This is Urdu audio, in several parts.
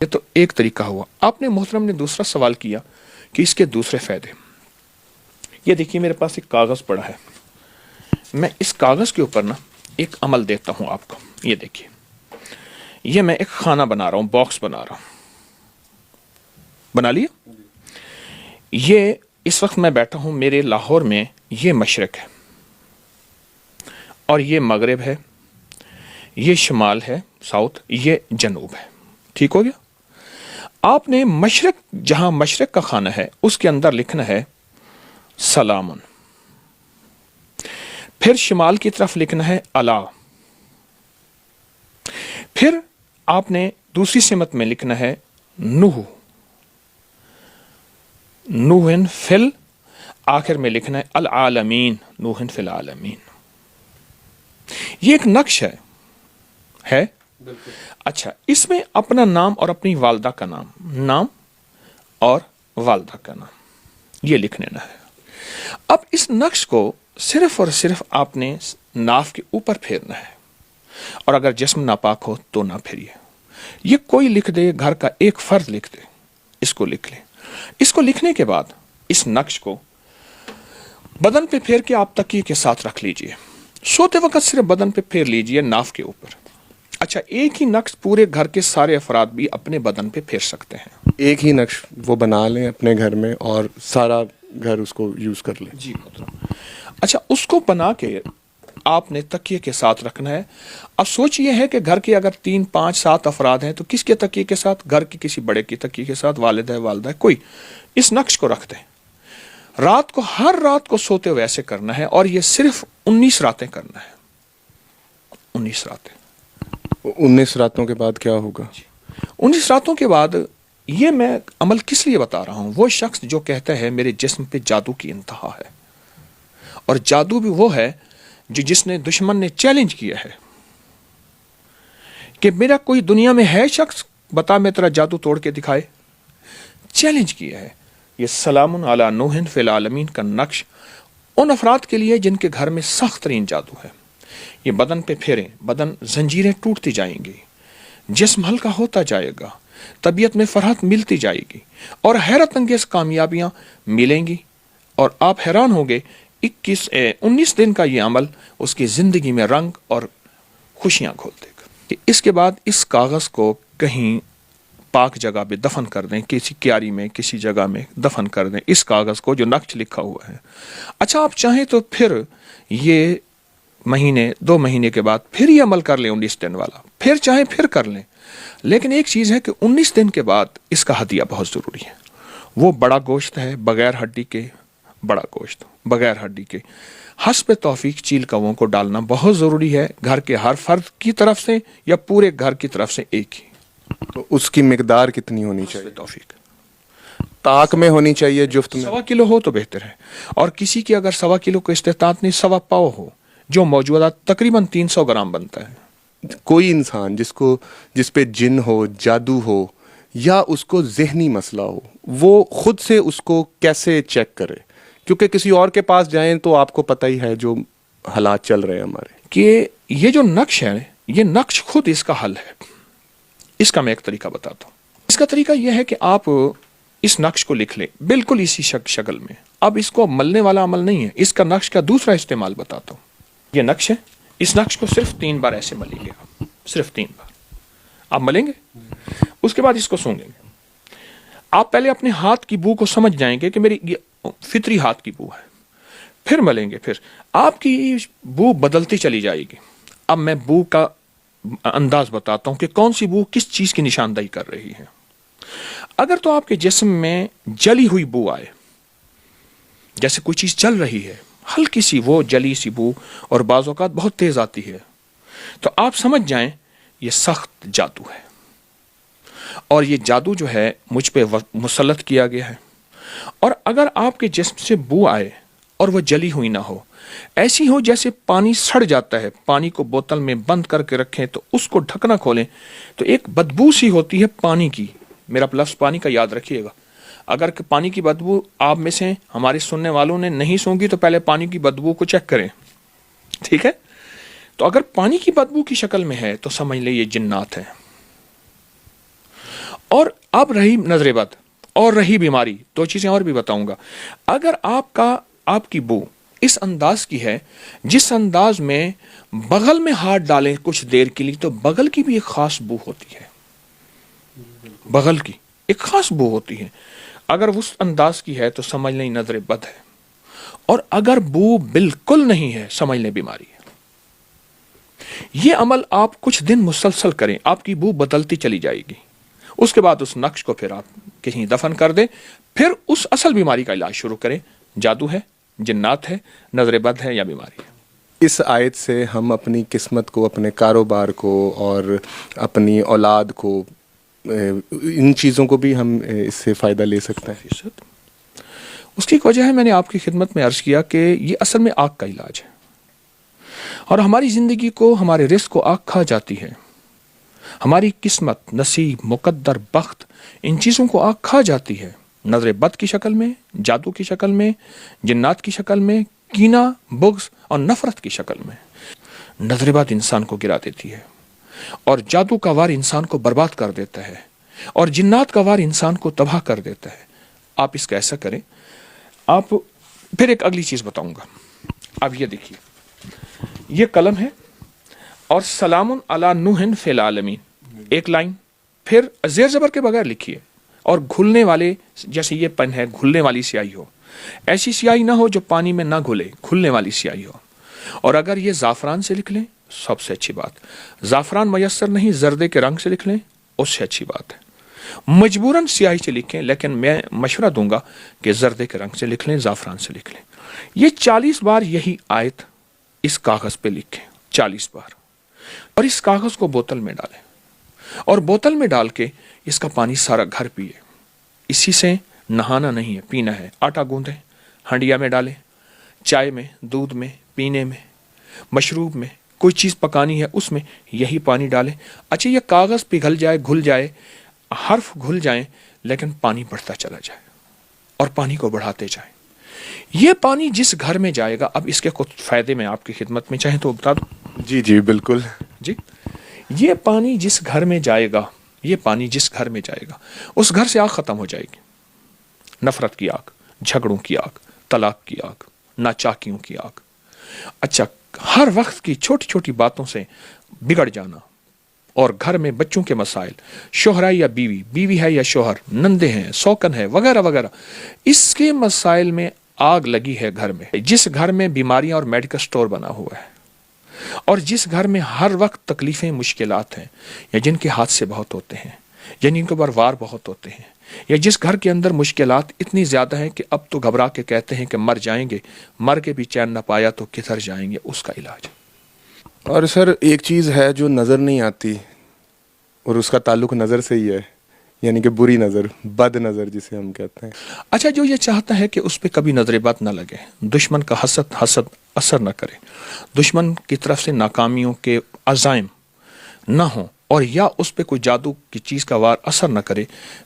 یہ تو ایک طریقہ ہوا. آپ نے محترم نے دوسرا سوال کیا کہ اس کے دوسرے فائدے. یہ دیکھیے میرے پاس ایک کاغذ پڑا ہے, میں اس کاغذ کے اوپر نا ایک عمل دیتا ہوں آپ کو. یہ دیکھیے, یہ میں ایک خانہ بنا رہا ہوں, باکس بنا رہا ہوں. بنا لیا؟ یہ اس وقت میں بیٹھا ہوں میرے لاہور میں, یہ مشرق ہے اور یہ مغرب ہے, یہ شمال ہے ساؤتھ, یہ جنوب ہے. ٹھیک ہو گیا؟ آپ نے مشرق, جہاں مشرق کا خانہ ہے اس کے اندر لکھنا ہے سلام, پھر شمال کی طرف لکھنا ہے الا, پھر آپ نے دوسری سمت میں لکھنا ہے نوح, نوحن فل, آخر میں لکھنا ہے العالمین, نوحن فی العالمین. یہ ایک نقش ہے. اچھا, اس میں اپنا نام اور اپنی والدہ کا نام, نام اور والدہ کا نام یہ لکھ لینا ہے. اب اس نقش کو صرف اور صرف آپ نے ناف کے اوپر پھیرنا ہے, اور اگر جسم ناپاک ہو تو نہ پھیریے. یہ کوئی لکھ دے, گھر کا ایک فرد لکھ دے, اس کو لکھ لیں. اس کو لکھنے کے بعد اس نقش کو بدن پہ پھیر کے آپ تکیے کے ساتھ رکھ لیجئے. سوتے وقت صرف بدن پہ پھیر لیجئے ناف کے اوپر. اچھا, ایک ہی نقش پورے گھر کے سارے افراد بھی اپنے بدن پہ پھیر سکتے ہیں. ایک ہی نقش وہ بنا لیں اپنے گھر میں اور سارا گھر اس کو یوز کر لیں. جی محترم. اچھا, اس کو بنا کے آپ نے تکیے کے ساتھ رکھنا ہے. اب سوچ یہ ہے کہ گھر کے اگر 3 5 7 افراد ہیں تو کس کے تکیے کے ساتھ؟ گھر کے کسی بڑے کے تکیے کے ساتھ, والد ہے, والدہ ہے, کوئی. اس نقش کو رکھ دیں. رات کو, ہر رات کو سوتے ہوئے ایسے کرنا ہے, اور یہ صرف 19 راتیں کرنا ہے. 19 راتیں. 19 راتوں کے بعد کیا ہوگا؟ 19 راتوں کے بعد یہ میں عمل کس لیے بتا رہا ہوں, وہ شخص جو کہتا ہے میرے جسم پہ جادو کی انتہا ہے, اور جادو بھی وہ ہے جو جس نے دشمن نے چیلنج کیا ہے کہ میرا کوئی دنیا میں ہے شخص, بتا میں تیرا جادو توڑ کے دکھائے. چیلنج کیا ہے. یہ سلام علی نوح فی العالمین کا نقش ان افراد کے لیے جن کے گھر میں سخت ترین جادو ہے. یہ بدن پہ پھیریں, بدن زنجیریں ٹوٹتی جائیں گی, جسم ہلکا ہوتا جائے گا, طبیعت میں فرحت ملتی جائے گی, اور حیرت انگیز کامیابیاں ملیں گی, اور آپ حیران ہوں گے. 19 دن کا یہ عمل اس کی زندگی میں رنگ اور خوشیاں کھول دے گا. اس کے بعد اس کاغذ کو کہیں پاک جگہ پہ دفن کر دیں, کسی کیاری میں, کسی جگہ میں دفن کر دیں اس کاغذ کو جو نقش لکھا ہوا ہے. اچھا, آپ چاہیں تو پھر یہ مہینے 2 مہینے کے بعد پھر یہ عمل کر لیں 19 دن والا, پھر چاہیں پھر کر لیں. لیکن ایک چیز ہے کہ 19 دن کے بعد اس کا ہدیہ بہت ضروری ہے. وہ بڑا گوشت ہے, بغیر ہڈی کے, بڑا گوشت بغیر ہڈی کے, حسب توفیق چیل کووں کو ڈالنا بہت ضروری ہے, گھر کے ہر فرد کی طرف سے یا پورے گھر کی طرف سے ایک ہی. تو اس کی مقدار کتنی ہونی چاہیے؟ توفیق طاق میں ہونی چاہیے, جفت میں 1.25 کلو ہو تو بہتر ہے, اور کسی کی اگر 1.25 کلو کا استطاعت نہیں, 1.25 پاؤ ہو, جو موجودہ تقریباً 300 گرام بنتا ہے. کوئی انسان جس پہ جن ہو, جادو ہو, یا اس کو ذہنی مسئلہ ہو, وہ خود سے اس کو کیسے چیک کرے؟ کیونکہ کسی اور کے پاس جائیں تو آپ کو پتہ ہی ہے جو حالات چل رہے ہیں ہمارے, کہ یہ جو نقش ہے, یہ نقش خود اس کا حل ہے. اس کا میں ایک طریقہ بتاتا ہوں. اس کا طریقہ یہ ہے کہ آپ اس نقش کو لکھ لیں بالکل اسی شکل میں. اب اس کو ملنے والا عمل نہیں ہے, اس کا نقش کا دوسرا استعمال بتاتا ہوں. یہ نقش ہے, اس نقش کو صرف 3 بار ایسے ملیں گے آپ, صرف 3 بار آپ ملیں گے. اس کے بعد اس کو سونگیں گے. آپ پہلے اپنے ہاتھ کی بو کو سمجھ جائیں گے کہ میری یہ فطری ہاتھ کی بو ہے, پھر ملیں گے, پھر آپ کی بو بدلتی چلی جائے گی. اب میں بو کا انداز بتاتا ہوں کہ کون سی بو کس چیز کی نشاندہی کر رہی ہے. اگر تو آپ کے جسم میں جلی ہوئی بو آئے, جیسے کوئی چیز جل رہی ہے, ہلکی سی وہ جلی سی بو, اور بعض اوقات بہت تیز آتی ہے, تو آپ سمجھ جائیں یہ سخت جادو ہے, اور یہ جادو جو ہے مجھ پہ مسلط کیا گیا ہے. اور اگر آپ کے جسم سے بو آئے اور وہ جلی ہوئی نہ ہو, ایسی ہو جیسے پانی سڑ جاتا ہے, پانی کو بوتل میں بند کر کے رکھیں تو اس کو ڈھکنا کھولیں تو ایک بدبو سی ہوتی ہے پانی کی. میرا لفظ پانی کا یاد رکھیے گا. اگر پانی کی بدبو آپ میں سے ہمارے سننے والوں نے نہیں سونگی تو پہلے پانی کی بدبو کو چیک کریں, ٹھیک ہے؟ تو اگر پانی کی بدبو کی شکل میں ہے تو سمجھ لیں یہ جنات ہیں. اور اب رہی نظر بد اور رہی بیماری، دو چیزیں اور بھی بتاؤں گا. اگر آپ کی بو اس انداز کی ہے جس انداز میں بغل میں ہاتھ ڈالیں کچھ دیر کے لیے، تو بغل کی بھی ایک خاص بو ہوتی ہے، بغل کی ایک خاص بو ہوتی ہے. اگر اس انداز کی ہے تو سمجھ لیں نظر بد ہے، اور اگر بو بالکل نہیں ہے سمجھ لیں بیماری ہے. یہ عمل آپ کچھ دن مسلسل کریں، آپ کی بو بدلتی چلی جائے گی. اس کے بعد اس نقش کو پھر آپ کہیں دفن کر دیں، پھر اس اصل بیماری کا علاج شروع کریں. جادو ہے، جنات ہے، نظر بد ہے یا بیماری ہے. اس آیت سے ہم اپنی قسمت کو، اپنے کاروبار کو اور اپنی اولاد کو، ان چیزوں کو بھی ہم اس سے فائدہ لے سکتے ہیں. اس کی ایک وجہ ہے، میں نے آپ کی خدمت میں عرض کیا کہ یہ اصل میں آگ کا علاج ہے، اور ہماری زندگی کو، ہمارے رزق کو آگ کھا جاتی ہے. ہماری قسمت، نصیب، مقدر، بخت، ان چیزوں کو آگ کھا جاتی ہے، نظر بد کی شکل میں، جادو کی شکل میں، جنات کی شکل میں، کینہ، بغض اور نفرت کی شکل میں. نظر بد انسان کو گرا دیتی ہے، اور جادو کا وار انسان کو برباد کر دیتا ہے، اور جنات کا وار انسان کو تباہ کر دیتا ہے. آپ اس کا ایسا کریں. آپ پھر ایک اگلی چیز بتاؤں گا. اب یہ دیکھیے، یہ قلم ہے اور سلام علی نوح فی العالمین ایک لائن، پھر زیر زبر کے بغیر لکھیے، اور گھلنے والے، جیسے یہ پن ہے گھلنے والی سیاہی ہو، ایسی سیاہی نہ ہو جو پانی میں نہ گھلے، گھلنے والی سیاہی ہو. اور اگر یہ زعفران سے لکھ لیں سب سے اچھی بات. زعفران میسر نہیں، زردے کے رنگ سے لکھ لیں اس سے اچھی بات ہے. مجبوراً سیاہی سے لکھیں، لیکن میں مشورہ دوں گا کہ زردے کے رنگ سے لکھ لیں، زعفران سے لکھ لیں. یہ 40 بار یہی آیت اس کاغذ پہ لکھیں، 40 بار، اور اس کاغذ کو بوتل میں ڈالیں، اور بوتل میں ڈال کے اس کا پانی سارا گھر پیے. اسی سے نہانا نہیں ہے، پینا ہے. آٹا گوندیں، ہنڈیا میں ڈالیں، چائے میں، دودھ میں، پینے میں، مشروب میں، کوئی چیز پکانی ہے اس میں یہی پانی ڈالیں. اچھا، یہ کاغذ پگھل جائے، گھل جائے، حرف گھل جائیں، لیکن پانی بڑھتا چلا جائے، اور پانی کو بڑھاتے جائیں. یہ پانی جس گھر میں جائے گا، اب اس کے کچھ فائدے میں آپ کی خدمت میں چاہیں تو بتا دوں. جی جی بالکل. جی، یہ پانی جس گھر میں جائے گا، یہ پانی جس گھر میں جائے گا، اس گھر سے آگ ختم ہو جائے گی. نفرت کی آگ، جھگڑوں کی آگ، طلاق کی آگ، ناچاکیوں کی آگ. اچھا، ہر وقت کی چھوٹی چھوٹی باتوں سے بگڑ جانا، اور گھر میں بچوں کے مسائل، شوہر ہے یا بیوی، بیوی ہے یا شوہر، نندے ہیں، سوکن ہے، وغیرہ وغیرہ، اس کے مسائل میں آگ لگی ہے گھر میں. جس گھر میں بیماریاں اور میڈیکل سٹور بنا ہوا ہے، اور جس گھر میں ہر وقت تکلیفیں، مشکلات ہیں، یا جن کے حادثے بہت ہوتے ہیں، یا جن کے اوپر وار بہت ہوتے ہیں، یا جس گھر کے اندر مشکلات اتنی زیادہ ہیں کہ اب تو گھبرا کے کہتے ہیں کہ مر جائیں گے، مر کے بھی چین نہ پایا تو کدھر جائیں گے، اس کا علاج. اور سر ایک چیز ہے جو نظر نہیں آتی، اور اس کا تعلق نظر سے ہی ہے، یعنی کہ بری نظر، بد نظر جسے ہم کہتے ہیں. اچھا، جو یہ چاہتا ہے کہ اس پہ کبھی نظر بد نہ لگے، دشمن کا حسد اثر نہ کرے، دشمن کی طرف سے ناکامیوں کے عزائم نہ ہوں، اور یا اس پہ کوئی جادو کی چیز کا وار اثر نہ کرے،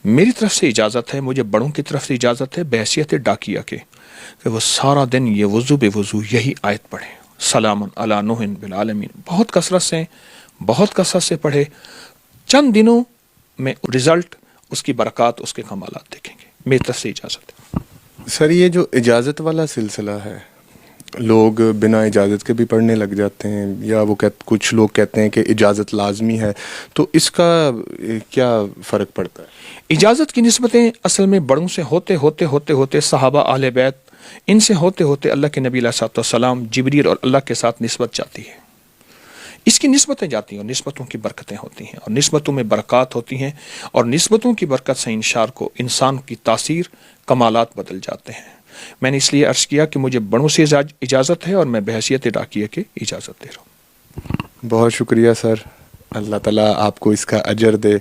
میری طرف سے اجازت ہے، مجھے بڑوں کی طرف سے اجازت ہے بحیثیت ڈاکیہ کے، کہ وہ سارا دن یہ وضو بے وضو یہی آیت پڑھے، سلام علی نوح بالعالمین، بہت کثرت سے پڑھے. چند دنوں میں رزلٹ، اس کی برکات، اس کے کمالات دیکھیں گے. میری طرف سے اجازت ہے. سر یہ جو اجازت والا سلسلہ ہے، لوگ بنا اجازت کے بھی پڑھنے لگ جاتے ہیں، یا وہ کچھ لوگ کہتے ہیں کہ اجازت لازمی ہے، تو اس کا کیا فرق پڑتا ہے؟ اجازت کی نسبتیں اصل میں بڑوں سے ہوتے صحابہ، اہل بیت، ان سے ہوتے اللہ کے نبی علیہ الصلوۃ والسلام، جبریل اور اللہ کے ساتھ نسبت جاتی ہے. اس کی نسبتیں جاتی ہیں، اور نسبتوں کی برکتیں ہوتی ہیں، اور نسبتوں میں برکات ہوتی ہیں، اور نسبتوں کی برکت سے انسان کی تاثیر، کمالات بدل جاتے ہیں. میں نے اس لیے عرض کیا کہ مجھے بڑوں سے اجازت ہے، اور میں بحیثیت ڈاکیہ کے اجازت دے رہا ہوں. بہت شکریہ سر، اللہ تعالیٰ آپ کو اس کا اجر دے.